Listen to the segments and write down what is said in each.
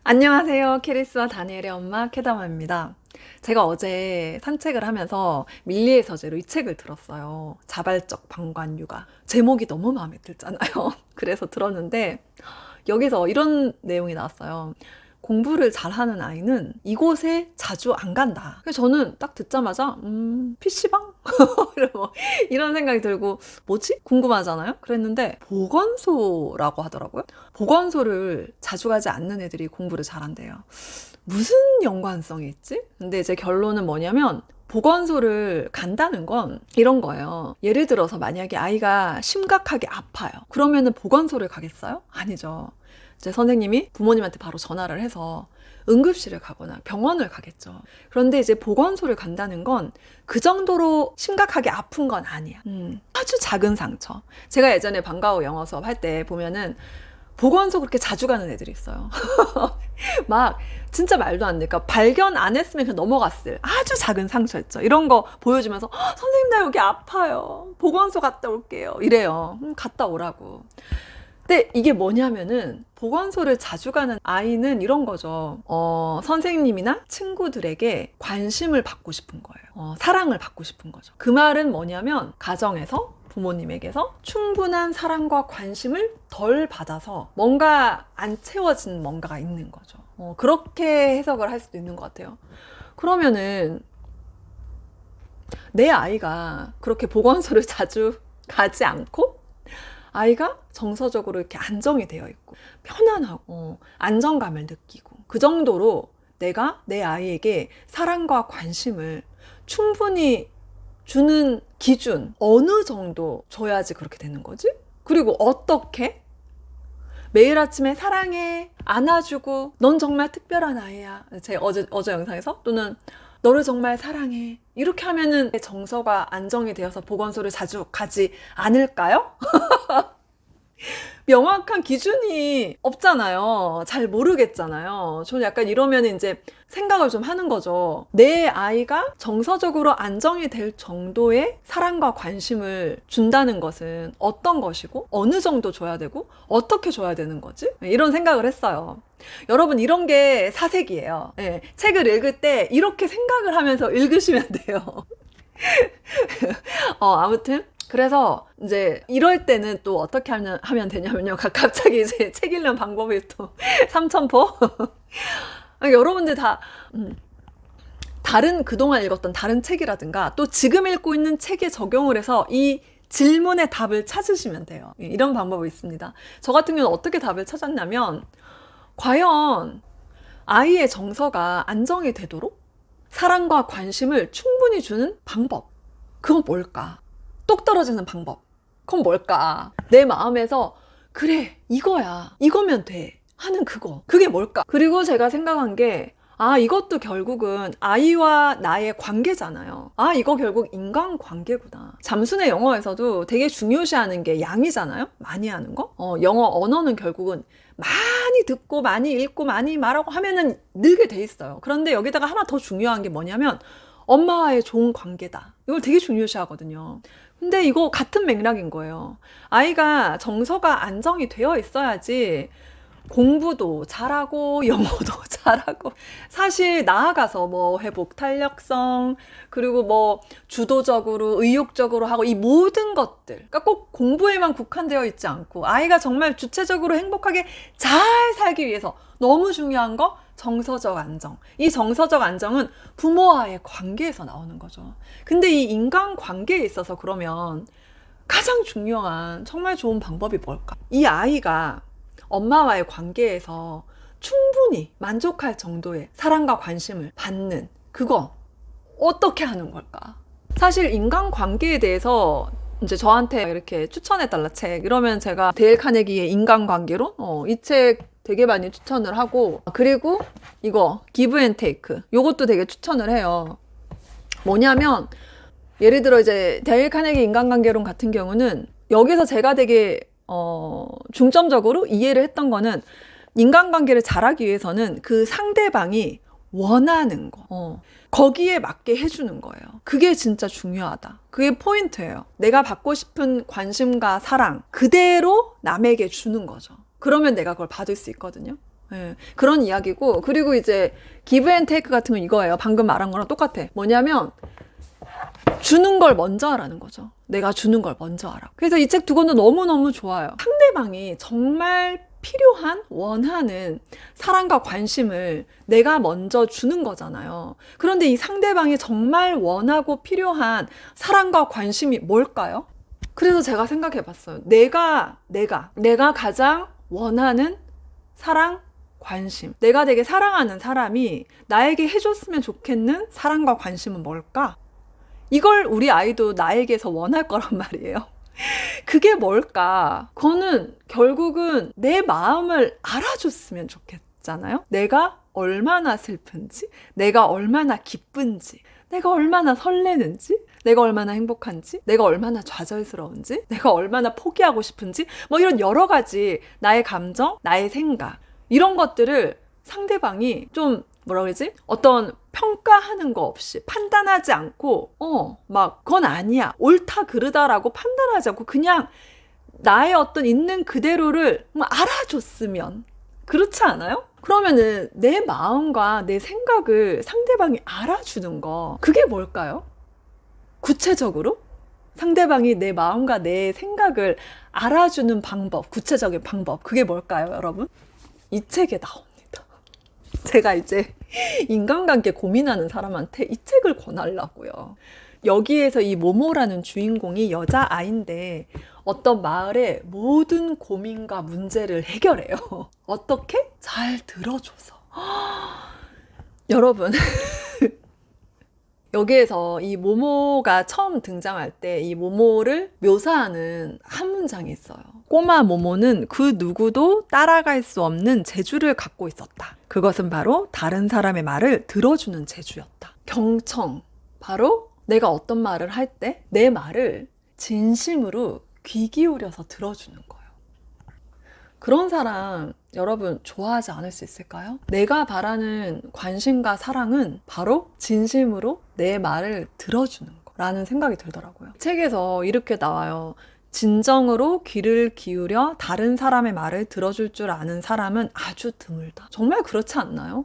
안녕하세요. 캐리스와 다니엘의 엄마 캐다마입니다. 제가 어제 산책을 하면서 밀리의 서재로 이 책을 들었어요. 자발적 방관 육아. 제목이 너무 마음에 들잖아요. 그래서 들었는데 여기서 이런 내용이 나왔어요. 공부를 잘하는 아이는 이곳에 자주 안 간다. 그래서 저는 딱 듣자마자 PC방? 이런 생각이 들고 뭐지? 궁금하잖아요. 그랬는데 보건소라고 하더라고요. 보건소를 자주 가지 않는 애들이 공부를 잘한대요. 무슨 연관성이 있지? 근데 이제 결론은 뭐냐면 보건소를 간다는 건 이런 거예요. 예를 들어서 만약에 아이가 심각하게 아파요. 그러면은 보건소를 가겠어요? 아니죠. 이제 선생님이 부모님한테 바로 전화를 해서 응급실을 가거나 병원을 가겠죠. 그런데 이제 보건소를 간다는 건 그 정도로 심각하게 아픈 건 아니야. 아주 작은 상처. 제가 예전에 방과후 영어 수업 할 때 보면은 보건소 그렇게 자주 가는 애들이 있어요. 막 진짜 말도 안 돼. 그러니까 발견 안 했으면 그냥 넘어갔을 아주 작은 상처였죠. 이런 거 보여주면서 선생님 나 여기 아파요. 보건소 갔다 올게요. 이래요. 갔다 오라고. 근데 이게 뭐냐면은 보건소를 자주 가는 아이는 이런 거죠. 선생님이나 친구들에게 관심을 받고 싶은 거예요. 사랑을 받고 싶은 거죠. 그 말은 뭐냐면 가정에서 부모님에게서 충분한 사랑과 관심을 덜 받아서 뭔가 안 채워진 뭔가가 있는 거죠. 그렇게 해석을 할 수도 있는 것 같아요. 그러면은 내 아이가 그렇게 보건소를 자주 가지 않고 아이가 정서적으로 이렇게 안정이 되어 있고 편안하고 안정감을 느끼고 그 정도로 내가 내 아이에게 사랑과 관심을 충분히 주는 기준 어느 정도 줘야지 그렇게 되는 거지? 그리고 어떻게? 매일 아침에 사랑해 안아주고 넌 정말 특별한 아이야. 제 어제 영상에서 또는 너를 정말 사랑해 이렇게 하면은 정서가 안정이 되어서 보건소를 자주 가지 않을까요? 명확한 기준이 없잖아요. 잘 모르겠잖아요. 저는 약간 이러면 이제 생각을 좀 하는 거죠. 내 아이가 정서적으로 안정이 될 정도의 사랑과 관심을 준다는 것은 어떤 것이고 어느 정도 줘야 되고 어떻게 줘야 되는 거지? 이런 생각을 했어요. 여러분 이런 게 사색이에요. 네, 책을 읽을 때 이렇게 생각을 하면서 읽으시면 돼요. 아무튼 그래서 이제 이럴 때는 또 어떻게 하면 되냐면요. 갑자기 이제 책 읽는 방법이 또 삼천포. 여러분들 다 다른 그동안 읽었던 다른 책이라든가 또 지금 읽고 있는 책에 적용을 해서 이 질문의 답을 찾으시면 돼요. 이런 방법이 있습니다. 저 같은 경우는 어떻게 답을 찾았냐면 과연 아이의 정서가 안정이 되도록 사랑과 관심을 충분히 주는 방법 그건 뭘까? 똑 떨어지는 방법 그건 뭘까? 내 마음에서 그래 이거야 이거면 돼 하는 그게 뭘까? 그리고 제가 생각한 게 이것도 결국은 아이와 나의 관계잖아요. 이거 결국 인간관계구나. 잠수의 영어에서도 되게 중요시하는 게 양이잖아요. 많이 하는 거. 영어 언어는 결국은 많이 듣고 많이 읽고 많이 말하고 하면은 늘게 돼 있어요. 그런데 여기다가 하나 더 중요한 게 뭐냐면 엄마와의 좋은 관계다. 이걸 되게 중요시하거든요. 근데 이거 같은 맥락인 거예요. 아이가 정서가 안정이 되어 있어야지 공부도 잘하고 영어도 잘하고 사실 나아가서 뭐 회복 탄력성 그리고 뭐 주도적으로 의욕적으로 하고 이 모든 것들 그러니까 꼭 공부에만 국한되어 있지 않고 아이가 정말 주체적으로 행복하게 잘 살기 위해서 너무 중요한 거 정서적 안정. 이 정서적 안정은 부모와의 관계에서 나오는 거죠. 근데 이 인간 관계에 있어서 그러면 가장 중요한 정말 좋은 방법이 뭘까? 이 아이가 엄마와의 관계에서 충분히 만족할 정도의 사랑과 관심을 받는 그거 어떻게 하는 걸까? 사실 인간관계에 대해서 이제 저한테 이렇게 추천해달라 책 이러면 제가 데일 카네기의 인간관계론 이 책 되게 많이 추천을 하고 그리고 이거 기브 앤 테이크 요것도 되게 추천을 해요. 뭐냐면 예를 들어 이제 데일 카네기 인간관계론 같은 경우는 여기서 제가 되게 중점적으로 이해를 했던 거는 인간관계를 잘하기 위해서는 그 상대방이 원하는 거 거기에 맞게 해주는 거예요. 그게 진짜 중요하다. 그게 포인트예요. 내가 받고 싶은 관심과 사랑 그대로 남에게 주는 거죠. 그러면 내가 그걸 받을 수 있거든요. 예, 그런 이야기고, 그리고 이제 기브 앤 테이크 같은 건 이거예요. 방금 말한 거랑 똑같아. 뭐냐면 주는 걸 먼저 하라는 거죠. 내가 주는 걸 먼저 하라고. 그래서 이 책 두 권도 너무너무 좋아요. 상대방이 정말 필요한, 원하는 사랑과 관심을 내가 먼저 주는 거잖아요. 그런데 이 상대방이 정말 원하고 필요한 사랑과 관심이 뭘까요? 그래서 제가 생각해 봤어요. 내가 가장 원하는 사랑, 관심. 내가 되게 사랑하는 사람이 나에게 해줬으면 좋겠는 사랑과 관심은 뭘까? 이걸 우리 아이도 나에게서 원할 거란 말이에요. 그게 뭘까? 그거는 결국은 내 마음을 알아줬으면 좋겠잖아요. 내가 얼마나 슬픈지, 내가 얼마나 기쁜지, 내가 얼마나 설레는지, 내가 얼마나 행복한지, 내가 얼마나 좌절스러운지, 내가 얼마나 포기하고 싶은지, 뭐 이런 여러 가지 나의 감정, 나의 생각, 이런 것들을 상대방이 좀 뭐라 그러지? 어떤 평가하는 거 없이 판단하지 않고 막 그건 아니야, 옳다 그르다라고 판단하지 않고 그냥 나의 어떤 있는 그대로를 알아줬으면, 그렇지 않아요? 그러면은 내 마음과 내 생각을 상대방이 알아주는 거, 그게 뭘까요? 구체적으로 상대방이 내 마음과 내 생각을 알아주는 방법, 구체적인 방법, 그게 뭘까요, 여러분? 이 책에 나옵니다. 제가 이제 인간관계 고민하는 사람한테 이 책을 권하려고요. 여기에서 이 모모라는 주인공이 여자아이인데 어떤 마을의 모든 고민과 문제를 해결해요. 어떻게? 잘 들어줘서. 여러분, 여기에서 이 모모가 처음 등장할 때 이 모모를 묘사하는 한 문장이 있어요. 꼬마 모모는 그 누구도 따라갈 수 없는 재주를 갖고 있었다. 그것은 바로 다른 사람의 말을 들어주는 재주였다. 경청, 바로 내가 어떤 말을 할 때 내 말을 진심으로 귀 기울여서 들어주는 거예요. 그런 사람 여러분 좋아하지 않을 수 있을까요? 내가 바라는 관심과 사랑은 바로 진심으로 내 말을 들어주는 거라는 생각이 들더라고요. 책에서 이렇게 나와요. 진정으로 귀를 기울여 다른 사람의 말을 들어줄 줄 아는 사람은 아주 드물다. 정말 그렇지 않나요?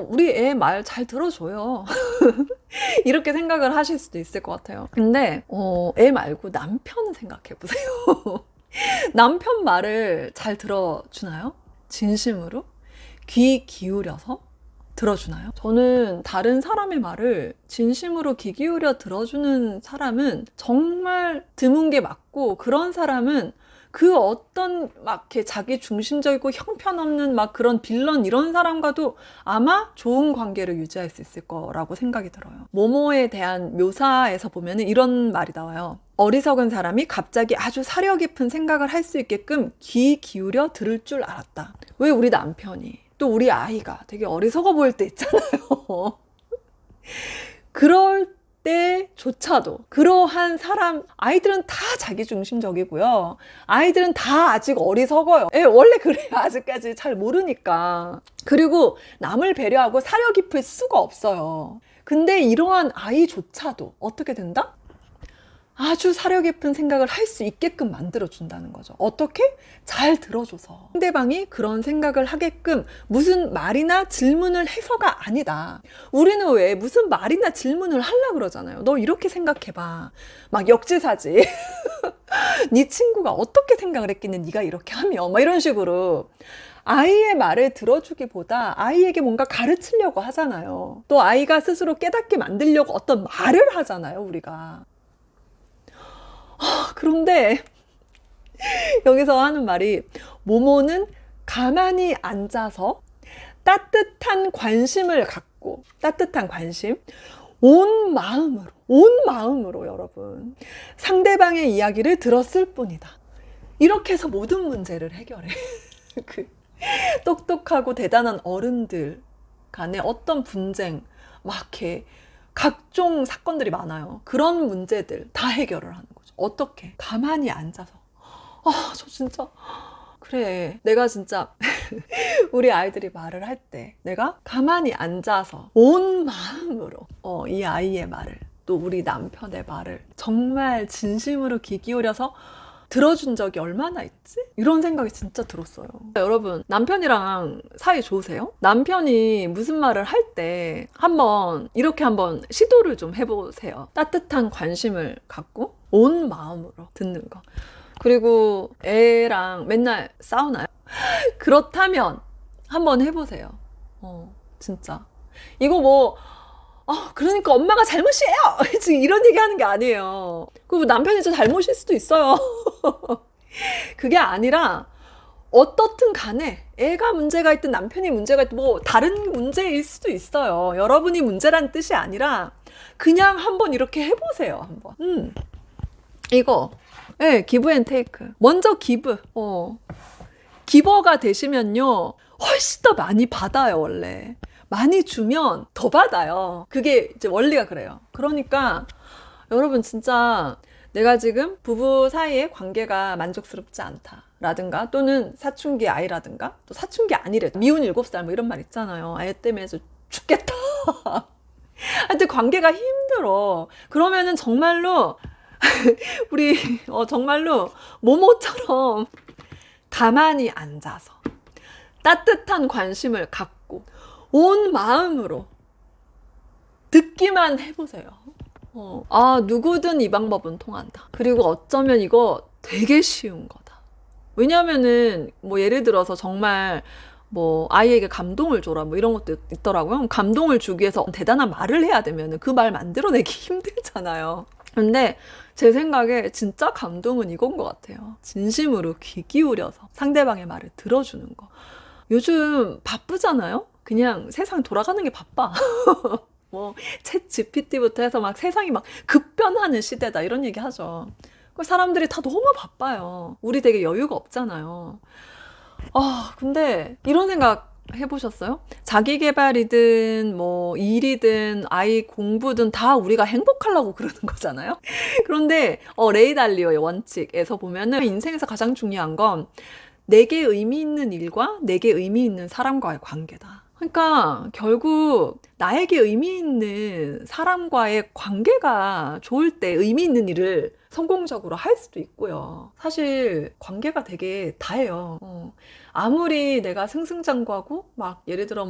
우리 애 말 잘 들어줘요. 이렇게 생각을 하실 수도 있을 것 같아요. 근데 애 말고 남편은 생각해 보세요. 남편 말을 잘 들어주나요? 진심으로? 귀 기울여서 들어주나요? 저는 다른 사람의 말을 진심으로 귀 기울여 들어주는 사람은 정말 드문 게 맞고, 그런 사람은 그 어떤 막 이렇게 자기 중심적이고 형편없는 막 그런 빌런 이런 사람과도 아마 좋은 관계를 유지할 수 있을 거라고 생각이 들어요. 모모에 대한 묘사에서 보면은 이런 말이 나와요. 어리석은 사람이 갑자기 아주 사려 깊은 생각을 할 수 있게끔 귀 기울여 들을 줄 알았다. 왜 우리 남편이, 또 우리 아이가 되게 어리석어 보일 때 있잖아요. 그럴 때조차도 그러한 사람, 아이들은 다 자기중심적이고요. 아이들은 다 아직 어리석어요. 원래 그래요. 아직까지 잘 모르니까. 그리고 남을 배려하고 사려 깊을 수가 없어요. 근데 이러한 아이조차도 어떻게 된다? 아주 사려 깊은 생각을 할 수 있게끔 만들어준다는 거죠. 어떻게? 잘 들어줘서. 상대방이 그런 생각을 하게끔 무슨 말이나 질문을 해서가 아니다. 우리는 왜 무슨 말이나 질문을 하려고 그러잖아요. 너 이렇게 생각해봐. 막 역지사지. 네 친구가 어떻게 생각을 했겠니? 네가 이렇게 하면. 막 이런 식으로. 아이의 말을 들어주기보다 아이에게 뭔가 가르치려고 하잖아요. 또 아이가 스스로 깨닫게 만들려고 어떤 말을 하잖아요, 우리가. 그런데 여기서 하는 말이, 모모는 가만히 앉아서 따뜻한 관심을 갖고, 따뜻한 관심, 온 마음으로 여러분 상대방의 이야기를 들었을 뿐이다. 이렇게 해서 모든 문제를 해결해. 그 똑똑하고 대단한 어른들 간에 어떤 분쟁, 막 이렇게 각종 사건들이 많아요. 그런 문제들 다 해결을 하는 거죠. 어떻게? 가만히 앉아서. 저 진짜, 그래, 내가 진짜 우리 아이들이 말을 할 때 내가 가만히 앉아서 온 마음으로 이 아이의 말을, 또 우리 남편의 말을 정말 진심으로 귀 기울여서 들어준 적이 얼마나 있지? 이런 생각이 진짜 들었어요. 여러분, 남편이랑 사이 좋으세요? 남편이 무슨 말을 할 때 이렇게 한번 시도를 좀 해보세요. 따뜻한 관심을 갖고 온 마음으로 듣는 거. 그리고 애랑 맨날 싸우나요? 그렇다면 한번 해보세요. 진짜. 이거 그러니까 엄마가 잘못이에요! 지금 이런 얘기 하는 게 아니에요. 그리고 남편이 저 잘못일 수도 있어요. 그게 아니라, 어떻든 간에 애가 문제가 있든 남편이 문제가 있든 다른 문제일 수도 있어요. 여러분이 문제란 뜻이 아니라, 그냥 한번 이렇게 해보세요. 한번. 이거. 네, 기브 앤 테이크. 먼저 기브. 기버가 되시면요, 훨씬 더 많이 받아요, 원래. 많이 주면 더 받아요. 그게 이제 원리가 그래요. 그러니까 여러분, 진짜 내가 지금 부부 사이의 관계가 만족스럽지 않다라든가, 또는 사춘기 아이라든가, 또 사춘기 아니래, 미운 7살 뭐 이런 말 있잖아요. 아이 때문에 죽겠다. 하여튼 관계가 힘들어. 그러면은 정말로 우리 정말로 모모처럼 가만히 앉아서 따뜻한 관심을 갖고 온 마음으로 듣기만 해보세요. 누구든 이 방법은 통한다. 그리고 어쩌면 이거 되게 쉬운 거다. 왜냐면은 예를 들어서 정말 아이에게 감동을 줘라 이런 것도 있더라고요. 감동을 주기 위해서 대단한 말을 해야 되면은 그 말 만들어내기 힘들잖아요. 근데 제 생각에 진짜 감동은 이건 것 같아요. 진심으로 귀 기울여서 상대방의 말을 들어주는 거. 요즘 바쁘잖아요? 그냥 세상 돌아가는 게 바빠. 챗 GPT부터 해서 세상이 급변하는 시대다 이런 얘기 하죠. 사람들이 다 너무 바빠요. 우리 되게 여유가 없잖아요. 근데 이런 생각 해보셨어요? 자기 개발이든 일이든 아이 공부든 다 우리가 행복하려고 그러는 거잖아요. 그런데 레이 달리오의 원칙에서 보면은 인생에서 가장 중요한 건 내게 의미 있는 일과 내게 의미 있는 사람과의 관계다. 그러니까 결국 나에게 의미 있는 사람과의 관계가 좋을 때 의미 있는 일을 성공적으로 할 수도 있고요. 사실 관계가 되게 다예요. 아무리 내가 승승장구하고 예를 들어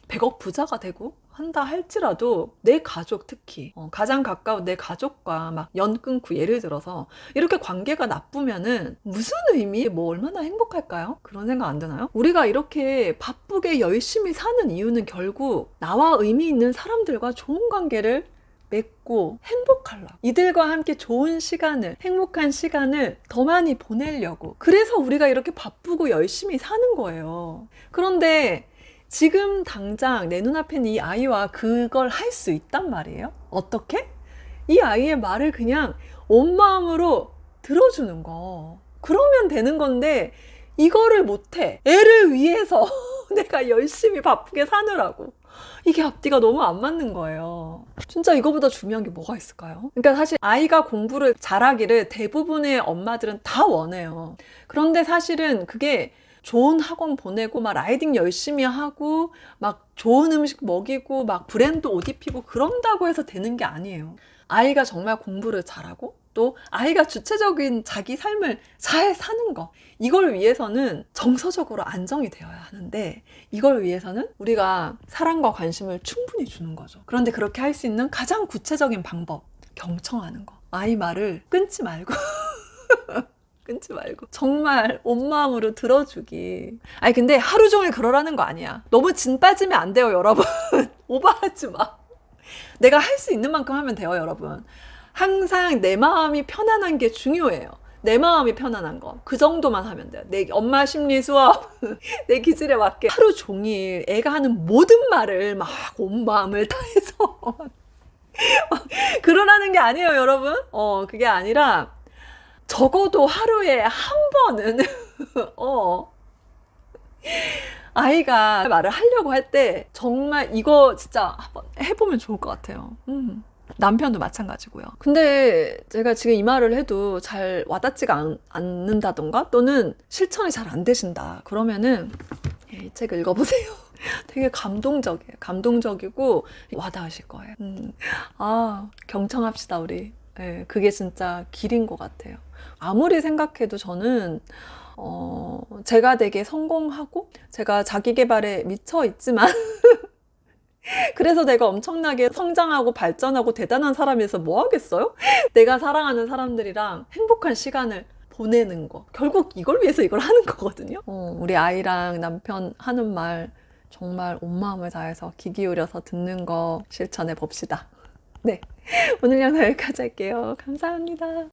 100억 부자가 되고 한다 할지라도 내 가족, 특히 가장 가까운 내 가족과 연 끊고 예를 들어서 이렇게 관계가 나쁘면은 무슨 의미? 얼마나 행복할까요? 그런 생각 안 드나요? 우리가 이렇게 바쁘게 열심히 사는 이유는 결국 나와 의미 있는 사람들과 좋은 관계를 맺고 행복하려고, 이들과 함께 좋은 시간을, 행복한 시간을 더 많이 보내려고, 그래서 우리가 이렇게 바쁘고 열심히 사는 거예요. 그런데 지금 당장 내 눈앞에 있는 이 아이와 그걸 할 수 있단 말이에요. 어떻게? 이 아이의 말을 그냥 온 마음으로 들어주는 거. 그러면 되는 건데 이거를 못해. 애를 위해서 내가 열심히 바쁘게 사느라고. 이게 앞뒤가 너무 안 맞는 거예요. 진짜 이거보다 중요한 게 뭐가 있을까요? 그러니까 사실 아이가 공부를 잘하기를 대부분의 엄마들은 다 원해요. 그런데 사실은 그게 좋은 학원 보내고 라이딩 열심히 하고 좋은 음식 먹이고 브랜드 옷 입히고 그런다고 해서 되는 게 아니에요. 아이가 정말 공부를 잘하고 또 아이가 주체적인 자기 삶을 잘 사는 거, 이걸 위해서는 정서적으로 안정이 되어야 하는데 이걸 위해서는 우리가 사랑과 관심을 충분히 주는 거죠. 그런데 그렇게 할 수 있는 가장 구체적인 방법, 경청하는 거. 아이 말을 끊지 말고 끊지 말고 정말 온 마음으로 들어주기. 근데 하루 종일 그러라는 거 아니야. 너무 진 빠지면 안 돼요, 여러분. 오버하지 마. 내가 할 수 있는 만큼 하면 돼요, 여러분. 항상 내 마음이 편안한 게 중요해요. 내 마음이 편안한 거. 그 정도만 하면 돼요. 내 엄마 심리 수업, 내 기질에 맞게 하루 종일 애가 하는 모든 말을 온 마음을 다해서 그러라는 게 아니에요, 여러분. 그게 아니라 적어도 하루에 한 번은 아이가 말을 하려고 할 때 정말 이거 진짜 한번 해보면 좋을 것 같아요. 남편도 마찬가지고요. 근데 제가 지금 이 말을 해도 잘 와닿지가 않는다던가 또는 실천이 잘 안 되신다 그러면은 이 책 읽어보세요. 되게 감동적이에요. 감동적이고 와닿으실 거예요. 경청합시다, 우리. 예, 그게 진짜 길인 것 같아요. 아무리 생각해도 저는 제가 되게 성공하고 제가 자기 개발에 미쳐 있지만 그래서 내가 엄청나게 성장하고 발전하고 대단한 사람이어서 뭐 하겠어요? 내가 사랑하는 사람들이랑 행복한 시간을 보내는 거. 결국 이걸 위해서 이걸 하는 거거든요. 우리 아이랑 남편 하는 말 정말 온 마음을 다해서 귀 기울여서 듣는 거 실천해 봅시다. 네. 오늘 영상 여기까지 할게요. 감사합니다.